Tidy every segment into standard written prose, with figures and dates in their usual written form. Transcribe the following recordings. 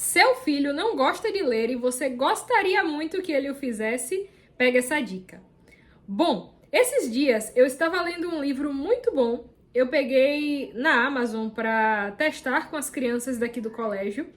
Seu filho não gosta de ler e você gostaria muito que ele o fizesse, pega essa dica. Bom, esses dias eu estava lendo um livro muito bom. Eu peguei na Amazon para testar com as crianças daqui do colégio.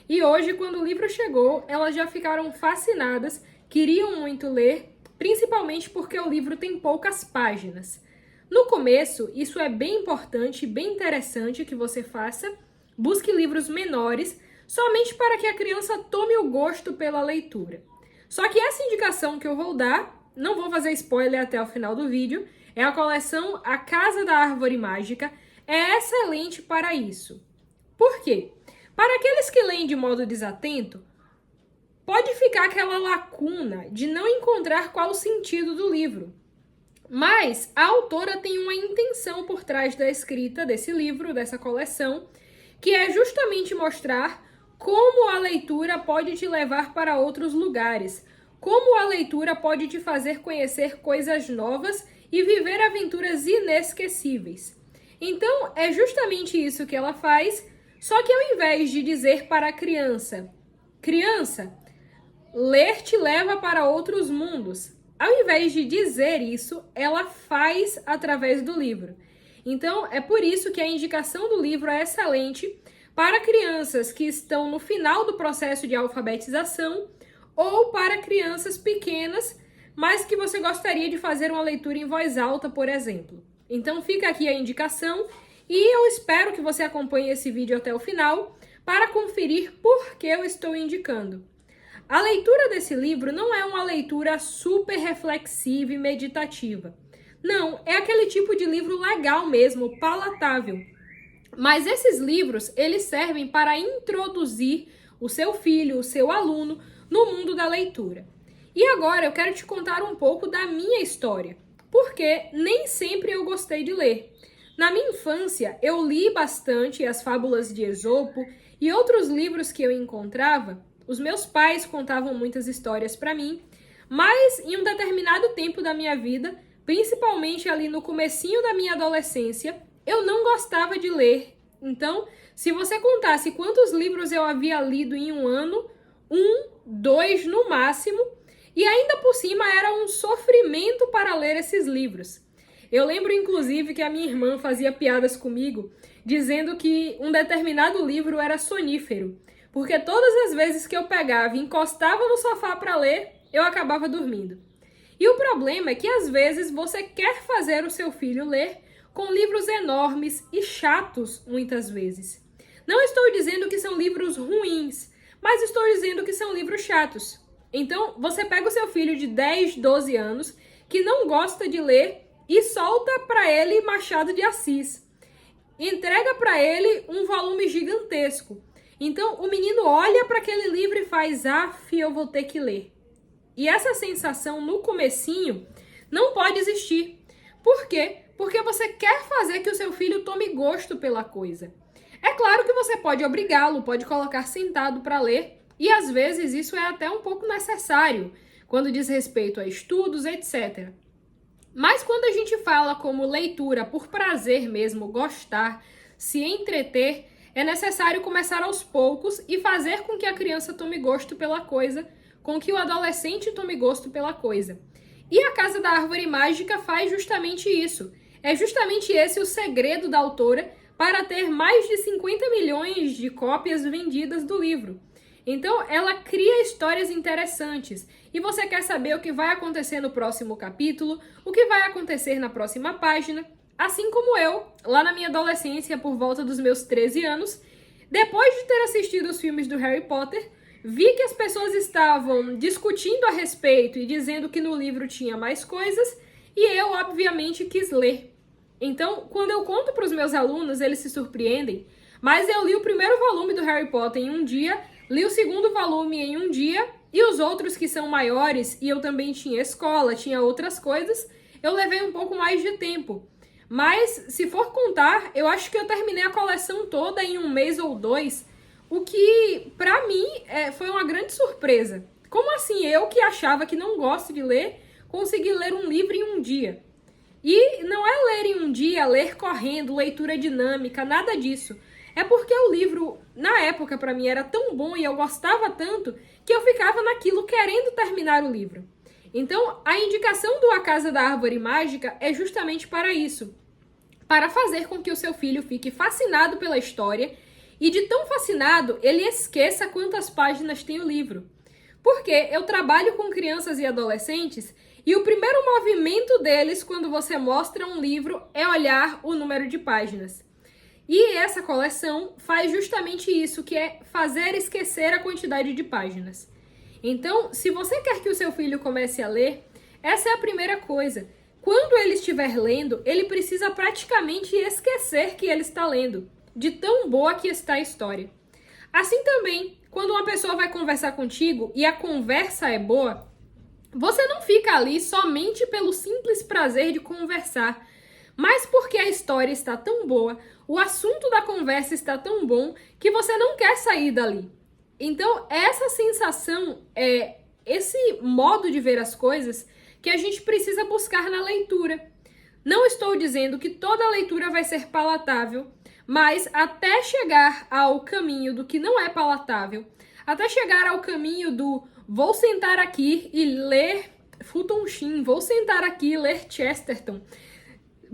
E hoje, quando o livro chegou, elas já ficaram fascinadas, queriam muito ler, principalmente porque o livro tem poucas páginas. No começo, isso é bem importante, bem interessante que você faça. Busque livros menores, somente para que a criança tome o gosto pela leitura. Só que essa indicação que eu vou dar, não vou fazer spoiler até o final do vídeo, é a coleção A Casa da Árvore Mágica, é excelente para isso. Por quê? Para aqueles que leem de modo desatento, pode ficar aquela lacuna de não encontrar qual o sentido do livro. Mas a autora tem uma intenção por trás da escrita desse livro, dessa coleção, que é justamente mostrar como a leitura pode te levar para outros lugares, como a leitura pode te fazer conhecer coisas novas e viver aventuras inesquecíveis. Então, é justamente isso que ela faz, só que ao invés de dizer para a criança, criança, ler te leva para outros mundos, ao invés de dizer isso, ela faz através do livro. Então, é por isso que a indicação do livro é excelente para crianças que estão no final do processo de alfabetização ou para crianças pequenas, mas que você gostaria de fazer uma leitura em voz alta, por exemplo. Então, fica aqui a indicação e eu espero que você acompanhe esse vídeo até o final para conferir por que eu estou indicando. A leitura desse livro não é uma leitura super reflexiva e meditativa. Não, é aquele tipo de livro legal mesmo, palatável. Mas esses livros, eles servem para introduzir o seu filho, o seu aluno, no mundo da leitura. E agora eu quero te contar um pouco da minha história, porque nem sempre eu gostei de ler. Na minha infância, eu li bastante as fábulas de Esopo e outros livros que eu encontrava. Os meus pais contavam muitas histórias para mim, mas em um determinado tempo da minha vida, principalmente ali no comecinho da minha adolescência, eu não gostava de ler. Então, se você contasse quantos livros eu havia lido em um ano, 1, 2 no máximo, e ainda por cima era um sofrimento para ler esses livros. Eu lembro, inclusive, que a minha irmã fazia piadas comigo, dizendo que um determinado livro era sonífero, porque todas as vezes que eu pegava e encostava no sofá para ler, eu acabava dormindo. E o problema é que às vezes você quer fazer o seu filho ler com livros enormes e chatos, muitas vezes. Não estou dizendo que são livros ruins, mas estou dizendo que são livros chatos. Então, você pega o seu filho de 10, 12 anos, que não gosta de ler, e solta para ele Machado de Assis. Entrega para ele um volume gigantesco. Então, o menino olha para aquele livro e faz, eu vou ter que ler. E essa sensação no comecinho não pode existir. Por quê? Porque você quer fazer que o seu filho tome gosto pela coisa. É claro que você pode obrigá-lo, pode colocar sentado para ler, e às vezes isso é até um pouco necessário, quando diz respeito a estudos, etc. Mas quando a gente fala como leitura por prazer mesmo, gostar, se entreter, é necessário começar aos poucos e fazer com que a criança tome gosto pela coisa, com que o adolescente tome gosto pela coisa. E a Casa da Árvore Mágica faz justamente isso. É justamente esse o segredo da autora para ter mais de 50 milhões de cópias vendidas do livro. Então, ela cria histórias interessantes. E você quer saber o que vai acontecer no próximo capítulo, o que vai acontecer na próxima página. Assim como eu, lá na minha adolescência, por volta dos meus 13 anos, depois de ter assistido os filmes do Harry Potter, vi que as pessoas estavam discutindo a respeito e dizendo que no livro tinha mais coisas, e eu, obviamente, quis ler. Então, quando eu conto para os meus alunos, eles se surpreendem, mas eu li o primeiro volume do Harry Potter em um dia, li o segundo volume em um dia, e os outros que são maiores, e eu também tinha escola, tinha outras coisas, eu levei um pouco mais de tempo. Mas, se for contar, eu acho que eu terminei a coleção toda em um mês ou 2, o que, pra mim, foi uma grande surpresa. Como assim eu, que achava que não gosto de ler, consegui ler um livro em um dia? E não é ler em um dia, ler correndo, leitura dinâmica, nada disso. É porque o livro, na época, para mim, era tão bom e eu gostava tanto que eu ficava naquilo querendo terminar o livro. Então, a indicação do A Casa da Árvore Mágica é justamente para isso. Para fazer com que o seu filho fique fascinado pela história e de tão fascinado, ele esqueça quantas páginas tem o livro. Porque eu trabalho com crianças e adolescentes e o primeiro movimento deles quando você mostra um livro é olhar o número de páginas. E essa coleção faz justamente isso, que é fazer esquecer a quantidade de páginas. Então, se você quer que o seu filho comece a ler, essa é a primeira coisa. Quando ele estiver lendo, ele precisa praticamente esquecer que ele está lendo, de tão boa que está a história. Assim também, quando uma pessoa vai conversar contigo e a conversa é boa, você não fica ali somente pelo simples prazer de conversar, mas porque a história está tão boa, o assunto da conversa está tão bom, que você não quer sair dali. Então, essa sensação, esse modo de ver as coisas, que a gente precisa buscar na leitura. Não estou dizendo que toda leitura vai ser palatável, mas até chegar ao caminho do que não é palatável, até chegar ao caminho do vou sentar aqui e ler Fulton Sheen, vou sentar aqui e ler Chesterton,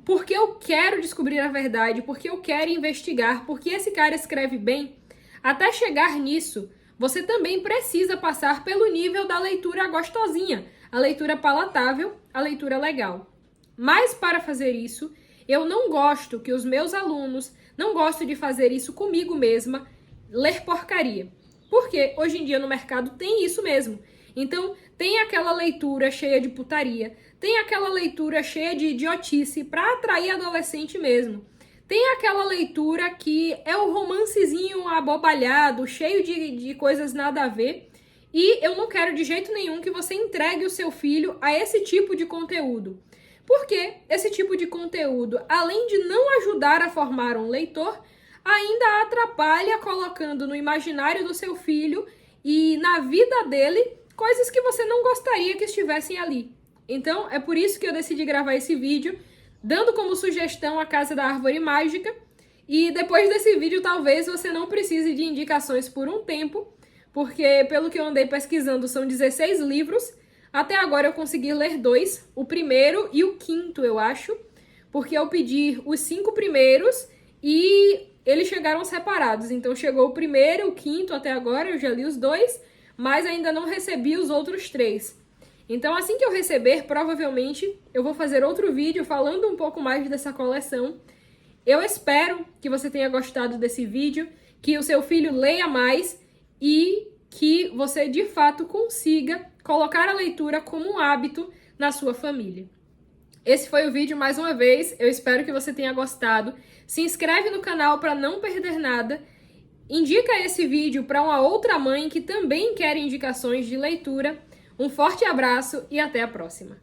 porque eu quero descobrir a verdade, porque eu quero investigar, porque esse cara escreve bem. Até chegar nisso, você também precisa passar pelo nível da leitura gostosinha, a leitura palatável, a leitura legal. Mas para fazer isso, eu não gosto que os meus alunos, não gosto de fazer isso comigo mesma, ler porcaria. Porque hoje em dia no mercado tem isso mesmo. Então, tem aquela leitura cheia de putaria, tem aquela leitura cheia de idiotice para atrair adolescente mesmo. Tem aquela leitura que é o romancezinho abobalhado, cheio de coisas nada a ver. E eu não quero de jeito nenhum que você entregue o seu filho a esse tipo de conteúdo. Porque esse tipo de conteúdo, além de não ajudar a formar um leitor, ainda atrapalha colocando no imaginário do seu filho e na vida dele coisas que você não gostaria que estivessem ali. Então, é por isso que eu decidi gravar esse vídeo, dando como sugestão A Casa da Árvore Mágica. E depois desse vídeo, talvez você não precise de indicações por um tempo, porque pelo que eu andei pesquisando, são 16 livros. Até agora eu consegui ler 2, o primeiro e o quinto, eu acho, porque eu pedi os 5 primeiros e eles chegaram separados. Então chegou o primeiro, o quinto até agora, eu já li os 2, mas ainda não recebi os outros 3. Então assim que eu receber, provavelmente eu vou fazer outro vídeo falando um pouco mais dessa coleção. Eu espero que você tenha gostado desse vídeo, que o seu filho leia mais e que você de fato consiga colocar a leitura como um hábito na sua família. Esse foi o vídeo mais uma vez, eu espero que você tenha gostado. Se inscreve no canal para não perder nada. Indica esse vídeo para uma outra mãe que também quer indicações de leitura. Um forte abraço e até a próxima!